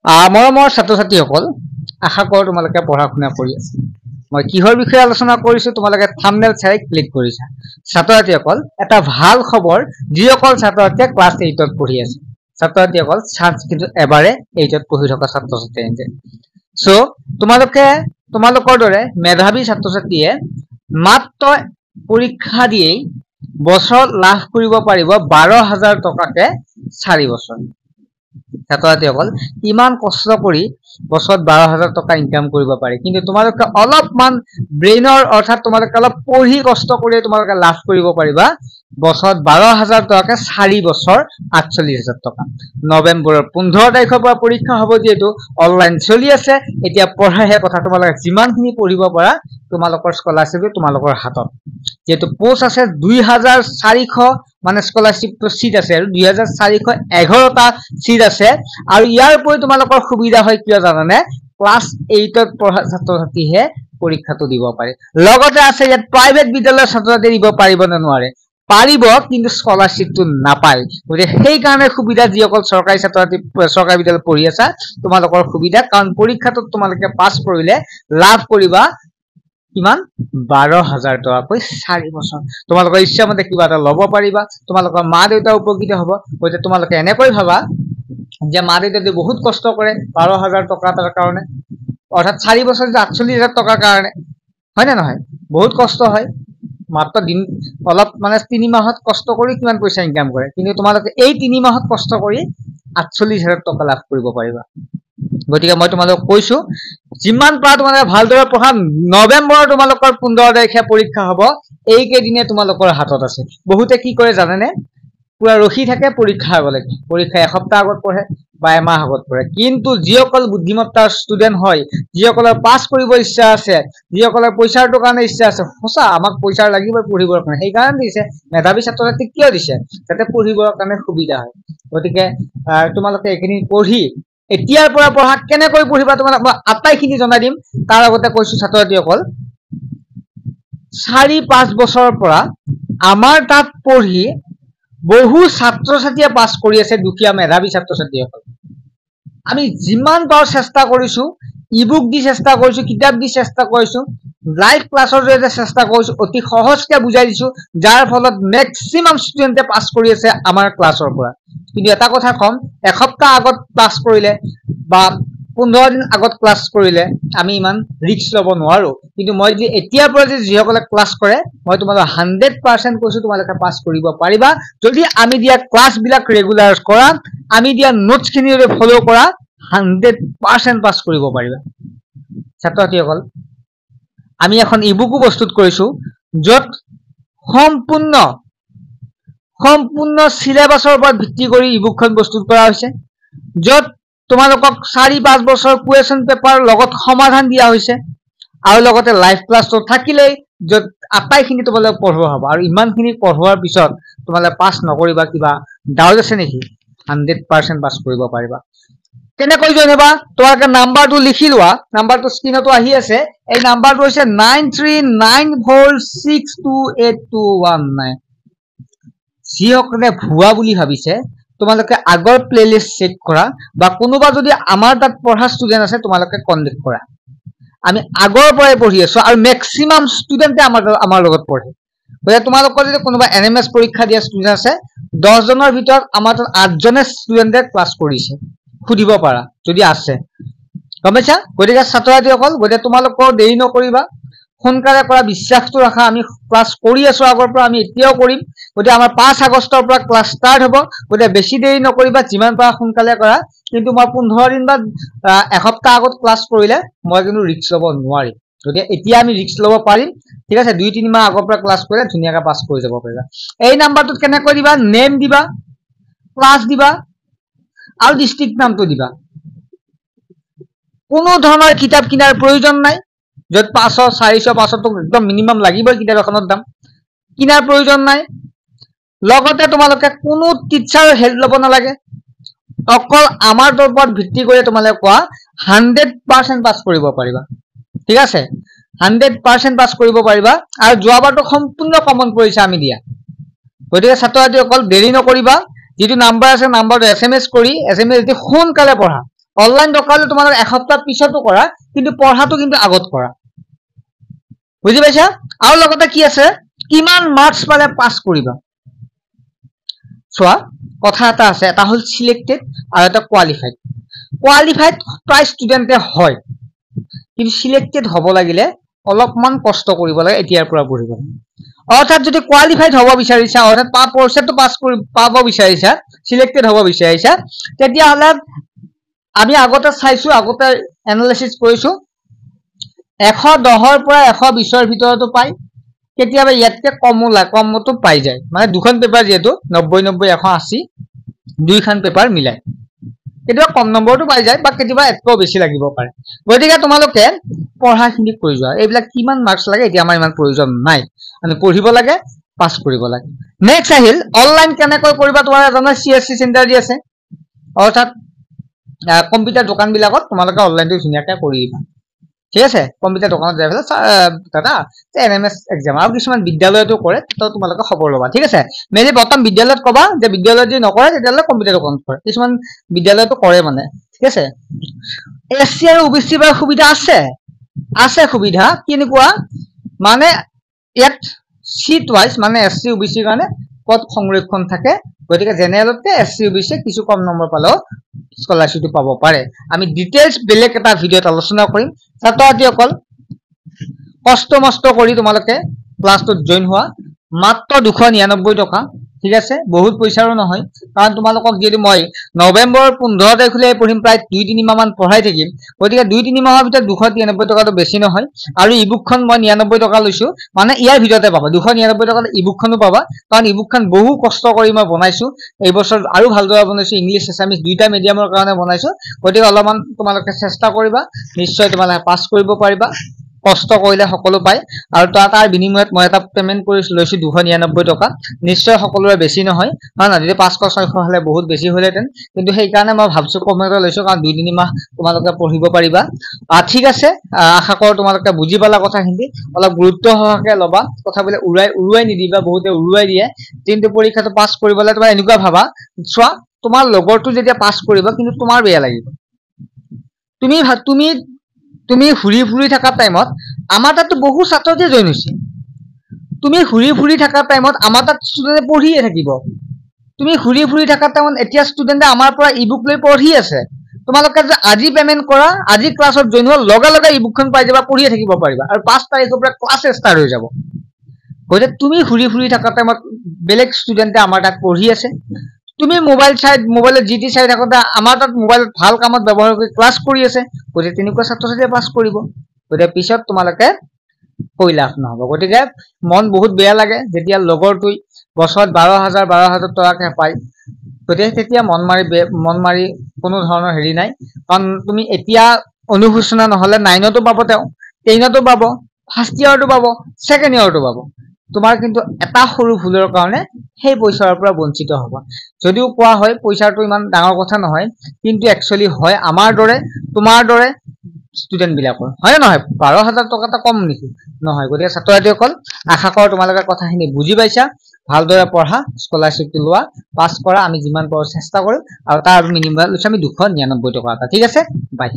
মৰমৰ ছাত্ৰ-ছাত্ৰীসকল, আশা কৰোঁ তোমালোকে পঢ়া শুনা কৰি আছা। মই কিহৰ বিষয়ে আলোচনা কৰিছো তোমালোকে থাম্বনেল চাই ক্লিক কৰিছা। ছাত্ৰ-ছাত্ৰীসকল, এটা ভাল খবৰ, যিসকল ছাত্ৰ-ছাত্ৰীয়ে ক্লাছ 8ত পঢ়ি আছে। ছাত্ৰ-ছাত্ৰীসকল, চান্স কিন্তু এবাৰে 8ত পঢ়ি থকা ছাত্ৰ-ছাত্ৰী আছে। সো তোমালোকৰ দৰে মেধাৱী ছাত্ৰ-ছাত্ৰীয়ে মাত্ৰ পৰীক্ষা দিয়েই বছৰত লাভ কৰিব পাৰিব 12,000 টকাকে 4 বছৰ। ছাত্ৰ-ছাত্ৰীসকল, ইমান কষ্ট কৰি বছৰত 12,000 টকা ইনকাম কৰিব পাৰি, কিন্তু তোমালোকে অলপমান ব্ৰেইনৰ অৰ্থাৎ তোমালোকে অলপ পঢ়ি কষ্ট কৰি তোমালোকে লাভ কৰিব পাৰিবা বছৰত 12,000 টকাকে 4 বছৰ 48,000 টকা। নৱেম্বৰৰ 15 তাৰিখৰ পৰা পৰীক্ষা হ'ব, যিহেতু অনলাইন চলি আছে। এতিয়া পঢ়াহে কথা, তোমালোকে যিমানখিনি পঢ়িব পাৰা তোমালোকৰ স্কলাৰশ্বিপ তোমালোকৰ হাতত। যেহেতু পোষ্ট আছে 2,400 মানে স্কলাৰশ্বিপ চিট আছে আৰু 2,411টা চিট আছে। আৰু ইয়াৰ উপৰি তোমালোকৰ সুবিধা হয় কিয় জানানে? ক্লাছ 8ত পঢ়া ছাত্ৰ-ছাত্ৰীহে পৰীক্ষাটো দিব পাৰে। লগতে আছে ইয়াত প্ৰাইভেট বিদ্যালয়ৰ ছাত্ৰ-ছাত্ৰী দিব পাৰিব নে নোৱাৰে? পাৰিব, কিন্তু স্কলাৰশ্বিপটো নাপায়। গতিকে সেইকাৰণে সুবিধা, যিসকল চৰকাৰী ছাত্ৰ-ছাত্ৰী চৰকাৰী বিদ্যালয়ত পঢ়ি আছা তোমালোকৰ সুবিধা, কাৰণ পৰীক্ষাটোত তোমালোকে পাছ কৰিলে লাভ কৰিবা কিমান? 12,000 টকাকৈ 4 বছৰ। তোমালোকৰ ইচ্ছামতে কিবা এটা ল'ব পাৰিবা, তোমালোকৰ মা-দেউতা উপকৃত হ'ব। গতিকে তোমালোকে এনেকৈ ভাবা যে মা-দেউতাই বহুত কষ্ট কৰে 12,000 টকা এটাৰ কাৰণে, অৰ্থাৎ 4 বছৰ 48,000 টকাৰ কাৰণে, হয় নে নহয়? বহুত কষ্ট হয়। মাত্ৰ দিন অলপ মানে 3 মাহত কষ্ট কৰি কিমান পইচা ইনকাম কৰে, কিন্তু তোমালোকে এই 3 মাহত কষ্ট কৰি 48,000 টকা লাভ কৰিব পাৰিবা। গতিকে মই তোমালোকক কৈছো, যিমান পাৰা তোমালোকে ভালদৰে পঢ়া। নৱেম্বৰৰ তোমালোকৰ 15 তাৰিখে পৰীক্ষা হ'ব। এইকেইদিনে তোমালোকৰ হাতত আছে। বহুতে কি কৰে জানেনে? পুৰা ৰখি থাকে পৰীক্ষা আগলৈকে, পৰীক্ষা এসপ্তাহ আগত পঢ়ে বা এমাহ আগত পঢ়ে। কিন্তু যিসকল বুদ্ধিমত্তাৰ ষ্টুডেণ্ট হয়, যিসকলৰ পাছ কৰিব ইচ্ছা আছে, যিসকলৰ পইচাৰটোৰ কাৰণে ইচ্ছা আছে, সঁচা আমাক পইচা লাগিবই পঢ়িবৰ কাৰণে, সেইকাৰণে দিছে। মেধাৱী ছাত্ৰ-ছাত্ৰীক কিয় দিছে? যাতে পঢ়িবৰ কাৰণে সুবিধা হয়। গতিকে তোমালোকে এইখিনি পঢ়ি এতিয়াৰ পৰা পঢ়া। কেনেকৈ পঢ়িবা তোমালোক মই আটাইখিনি জনাই দিম। তাৰ আগতে কৈছো ছাত্ৰ-ছাত্ৰীসকল, 4-5 বছৰৰ পৰা আমাৰ তাত পঢ়ি বহু ছাত্ৰ-ছাত্ৰীয়ে পাছ কৰি আছে, দুখীয়া মেধাৱী ছাত্ৰ-ছাত্ৰীসকল। আমি যিমান পাৰো চেষ্টা কৰিছো, ইবুক দি চেষ্টা কৰিছো, কিতাপ দি চেষ্টা কৰিছো, লাইভ ক্লাছৰ জৰিয়তে চেষ্টা কৰিছো, অতি সহজকে বুজাই দিছো, যাৰ ফলত মেক্সিমাম ষ্টুডেণ্টে পাছ কৰি আছে আমাৰ ক্লাছৰ পৰা। কিন্তু এটা কথা কম, এসপ্তাহ আগত ক্লাছ কৰিলে বা 15 দিন আগত ক্লাছ কৰিলে আমি ইমান ৰিস্ক ল'ব নোৱাৰো। কিন্তু মই যদি এতিয়াৰ পৰা যিসকলে ক্লাছ কৰে, মই তোমালোক 100% কৈছো তোমালোকে পাছ কৰিব পাৰিবা, যদি আমি দিয়া ক্লাছ বিলাক ৰেগুলাৰ কৰা, আমি দিয়া নোটছ খিনি ফলো কৰা, 100% পাছ কৰিব পাৰিবা। ছাত্ৰ-ছাত্ৰীসকল, আমি এখন ইবুকো প্ৰস্তুত কৰিছো, য'ত সম্পূৰ্ণ চিলেবাছৰ ওপৰত ভিত্তি কৰি ইবুকখন প্ৰস্তুত কৰা হৈছে, য'ত তোমালোকক 4-5 বছৰ কুৱেশ্যন পেপাৰ লগত সমাধান দিয়া হৈছে, আৰু লগতে লাইভ ক্লাছটো থাকিলেই, য'ত আটাইখিনি তোমালোকে পঢ়োৱা হ'ব। আৰু ইমানখিনি পঢ়োৱাৰ পিছত তোমালোকে পাছ নকৰিবা, কিবা ডাউট আছে নেকি? 100% পাছ কৰিব পাৰিবা। কেনেকৈ জইন হ'বা? তোমালোকে নাম্বাৰটো লিখি লোৱা, নাম্বাৰটো স্ক্ৰীনতো আহি আছে। এই নাম্বাৰটো হৈছে 9394628219। যিসকলে ভুৱা বুলি ভাবিছে, তোমালোকে আগৰ প্লেলিষ্ট চেক কৰা, বা কোনোবা যদি আমাৰ তাত পঢ়া ষ্টুডেণ্ট আছে তোমালোকে কণ্টেক্ট কৰা। আমি আগৰ পৰাই পঢ়ি আছো আৰু মেক্সিমাম ষ্টুডেণ্টে আমাৰ লগত পঢ়ে। গতিকে তোমালোকৰ যদি কোনোবা NMS পৰীক্ষা দিয়া ষ্টুডেণ্ট আছে, 10 জনৰ ভিতৰত আমাৰ তাত 8 জনে ষ্টুডেণ্টে ক্লাছ কৰিছে, সুধিব পাৰা যদি আছে, গম পাইছা? গতিকে ছাত্ৰ-ছাত্ৰীসকল, গতিকে তোমালোকৰ দেৰি নকৰিবা, সোনকালে কৰা, বিশ্বাসটো ৰাখা। আমি ক্লাছ কৰি আছো আগৰ পৰা, আমি এতিয়াও কৰিম। গতিকে আমাৰ 5 আগষ্টৰ পৰা ক্লাছ ষ্টাৰ্ট হ'ব। গতিকে বেছি দেৰি নকৰিবা, যিমান পাৰা সোনকালে কৰা। কিন্তু মই 15 দিন বা এসপ্তাহ আগত ক্লাছ কৰিলে মই কিন্তু ৰিস্ক ল'ব নোৱাৰিম। গতিকে এতিয়া আমি ৰিস্ক ল'ব পাৰিম, ঠিক আছে? 2-3 মাহ আগৰ পৰা ক্লাছ কৰিলে ধুনীয়াকৈ পাছ কৰি যাব পাৰিবা। এই নাম্বাৰটোত কেনেকৈ দিবা? নেম দিবা, ক্লাছ দিবা, আৰু ডিষ্ট্ৰিক্ট নামটো দিবা। কোনো ধৰণৰ কিতাপ কিনাৰ প্ৰয়োজন নাই, য'ত 500, 400, 500 একদম মিনিমাম লাগিবই কিতাপ এখনৰ দাম, কিনাৰ প্ৰয়োজন নাই। লগতে তোমালোকে কোনো টিচাৰৰ হেল্প ল'ব নালাগে, অকল আমাৰ ওপৰত ভিত্তি কৰি তোমালোকে কোৱা 100% পাছ কৰিব পাৰিবা, ঠিক আছে? 100% পাছ কৰিব পাৰিবা। আৰু যোৱাবাৰটো সম্পূৰ্ণ কমন পৰিছে আমি দিয়া। গতিকে ছাত্ৰ-ছাত্ৰীসকল দেৰি নকৰিবা, যিটো নাম্বাৰ আছে নাম্বাৰটো SMS কৰি, SMS দি সোনকালে পঢ়া, অনলাইন দৰকাৰ হ'লে তোমালোকে এসপ্তাহ পিছতো কৰা, কিন্তু পঢ়াটো কিন্তু আগত কৰা। বুজি পাইছা? আৰু লগতে কি আছে, কিমান মাৰ্কছ পালে পাছ কৰিবা। চোৱা, কথা এটা আছে, এটা হ'ল সিলেক্টেড আৰু এটা কোৱালিফাইড। কোৱালিফাইড প্ৰায় ষ্টুডেণ্টে হয়, কিন্তু সিলেক্টেড হ'ব লাগিলে অলপমান কষ্ট কৰিব লাগে এতিয়াৰ পৰা পঢ়িব লাগে। অৰ্থাৎ যদি কোৱালিফাইড হ'ব বিচাৰিছা, অৰ্থাৎ পৰীক্ষাটো পাছ পাব বিচাৰিছা, সিলেক্টেড হ'ব বিচাৰিছা, তেতিয়াহ'লে আমি আগতে চাইছো, আগতে এনালাইচিছ কৰিছো, 110ৰ পৰা 120ৰ ভিতৰতো পায়, কেতিয়াবা ইয়াতকে কমতো পাই যায়। মানে দুখন পেপাৰ যিহেতু 90 90 180 দুইখন পেপাৰ মিলাই কেতিয়াবা কম নম্বৰটো পাই যায়, বা কেতিয়াবা একটু বেছি লাগিব পাৰে। গতিকে তোমালোকে পঢ়াখিনি কৰি যোৱা। এইবিলাক কিমান মাৰ্কছ লাগে এতিয়া আমাৰ ইমান প্ৰয়োজন নাই, আমি পঢ়িব লাগে, পাছ কৰিব লাগে। নেক্সট আহিল অনলাইন কেনেকৈ কৰিবা। তোমাৰ জানা CSC চেণ্টাৰ দি আছে, অৰ্থাৎ কম্পিউটাৰ দোকান বিলাকত তোমালোকে অনলাইনটো ধুনীয়াকৈ কৰি দিবা। ঠিক আছে, কম্পিউটাৰ দোকানত যাই পেলাই দাদা NMS এক্সাম, আৰু কিছুমান বিদ্যালয়তো কৰে, তাতো তোমালোকে খবৰ ল'বা। ঠিক আছে, মেইনলি প্ৰথম বিদ্যালয়ত কবা যে বিদ্যালয়ত যদি নকৰে তেতিয়াহ'লে কম্পিউটাৰ দোকানত কৰে, কিছুমান বিদ্যালয়তো কৰে মানে। ঠিক আছে, SC আৰু OBC ৰ সুবিধা আছে সুবিধা। কেনেকুৱা মানে ইয়াত চিট ৱাইজ মানে SC OBC ৰ কাৰণে পদ সংৰক্ষণ থাকে, গতিকে জেনেৰেলতকে SC OBC কিছু কম নম্বৰ পালেও স্কলাৰশ্বিপটো পাব পাৰে। আমি ডিটেইলছ বেলেগ এটা ভিডিঅ'ত আলোচনা কৰিম। ছাত্ৰ ছাত্ৰীসকল কষ্ট মষ্ট কৰি তোমালোকে ক্লাছটোত জইন হোৱা, মাত্ৰ 299 টকা। ঠিক আছে, বহুত পইচাৰো নহয়, কাৰণ তোমালোকক যদি মই নৱেম্বৰৰ 15 তাৰিখলৈ পঢ়িম, প্ৰায় 2-3 মাহ মান পঢ়াই থাকিম, গতিকে 2-3 মাহৰ ভিতৰত 293 টকাটো বেছি নহয়। আৰু ইবুকখন মই 99 টকা লৈছো, মানে ইয়াৰ ভিতৰতে পাবা 299 টকাত ইবুকখনো পাবা, কাৰণ ইবুকখন বহু কষ্ট কৰি মই বনাইছো। এইবছৰ আৰু ভালদৰে বনাইছো, ইংলিছ এছামিছ দুইটা মিডিয়ামৰ কাৰণে বনাইছো। গতিকে অলপমান তোমালোকে চেষ্টা কৰিবা, নিশ্চয় তোমালোকে পাছ কৰিব পাৰিবা। কষ্ট কৰিলে সকলো পায়, আৰু তাৰ বিনিময়ত মই এটা পেমেন্ট কৰি লৈছো 299 টকা। নিশ্চয় সকলোৰে বেছি নহয়, হয় না? যদি 500-600 হলে বহুত বেছি হলেহেঁতেন, কিন্তু সেইকাৰণে মই ভাবছো কমতে লৈছো, কাৰণ 2-3 মাহ তোমালোকে পঢ়িব পাৰিবা। ঠিক আছে, আশা কৰো তোমালোকে বুজি পালা কথাখিনি। অলপ গুৰুত্ব সহকাৰে ল'বা, কথাবিলাক উৰুৱাই নিদিবা, বহুতে উৰুৱাই দিয়ে। কিন্তু পৰীক্ষাটো পাছ কৰিবলৈ তোমাৰ এনেকুৱা ভাবা, চোৱা তোমাৰ লগৰটো যেতিয়া পাছ কৰিব, কিন্তু তোমাৰ বেয়া লাগিব। তুমি ঘূৰি ফুৰি থকা টাইমত, আমাৰ তাততো বহু ছাত্ৰতে জইন হৈছে, তুমি ঘূৰি ফুৰি থকা টাইমত আমাৰ তাত ষ্টুডেণ্টে পঢ়িয়ে থাকিব। তুমি ঘূৰি ফুৰি থকা টাইমত এতিয়া ষ্টুডেণ্টে আমাৰ পৰা ইবুক লৈ পঢ়ি আছে, তোমালোকে যে আজি পেমেন্ট কৰা, আজি ক্লাছত জইন হোৱাৰ লগে লগে ইবুকখন পাই যাবা, পঢ়িয়ে থাকিব পাৰিবা, আৰু 5 তাৰিখৰ পৰা ক্লাছে ষ্টাৰ্ট হৈ যাব। গতিকে তুমি ঘূৰি ফুৰি থকা টাইমত বেলেগ ষ্টুডেণ্টে আমাৰ তাত পঢ়ি আছে, তুমি মোবাইলত জিটি চাই থাকোঁতে আমাৰ তাত মোবাইলত ভাল কামত ব্যৱহাৰ কৰি ক্লাছ কৰি আছে, গতিকে তেনেকুৱা ছাত্ৰ ছাত্ৰীয়ে পাছ কৰিব। গতিকে পিছত তোমালোকে কৈ লাভ নহব। গতিকে মন বহুত বেয়া লাগে যেতিয়া লগৰটোই বছৰত 12,000 টকাকে পায়, গতিকে তেতিয়া মন মাৰি কোনো ধৰণৰ হেৰি নাই। কাৰণ তুমি এতিয়া অনুশোচনা নহলে 9তো পাব, তেওঁ 10তো পাব, ফাৰ্ষ্ট ইয়াৰতো পাব, ছেকেণ্ড ইয়াৰতো পাব। তোমাৰ কিন্তু এটা সৰু ভুলৰ কাৰণে সেই পইচাৰ পৰা বঞ্চিত হব। যদিও কোৱা হয় পইচাটো ইমান ডাঙৰ কথা নহয়, কিন্তু একচুৱেলি হয় আমাৰ দৰে তোমাৰ দৰে ষ্টুডেণ্ট বিলাকৰ, হয় নে নহয়? 12,000 টকা এটা কম নেকি? নহয়। গতিকে ছাত্ৰ ছাত্ৰীসকল আশা কৰো তোমালোকে কথাখিনি বুজি পাইছা। ভালদৰে পঢ়া, স্কলাৰশ্বিপটো লোৱা, পাছ কৰা, আমি যিমান পাৰো চেষ্টা কৰিম, আৰু তাৰ বিনিময়ত লৈছো আমি 299 টকা এটা। ঠিক আছে, বাই।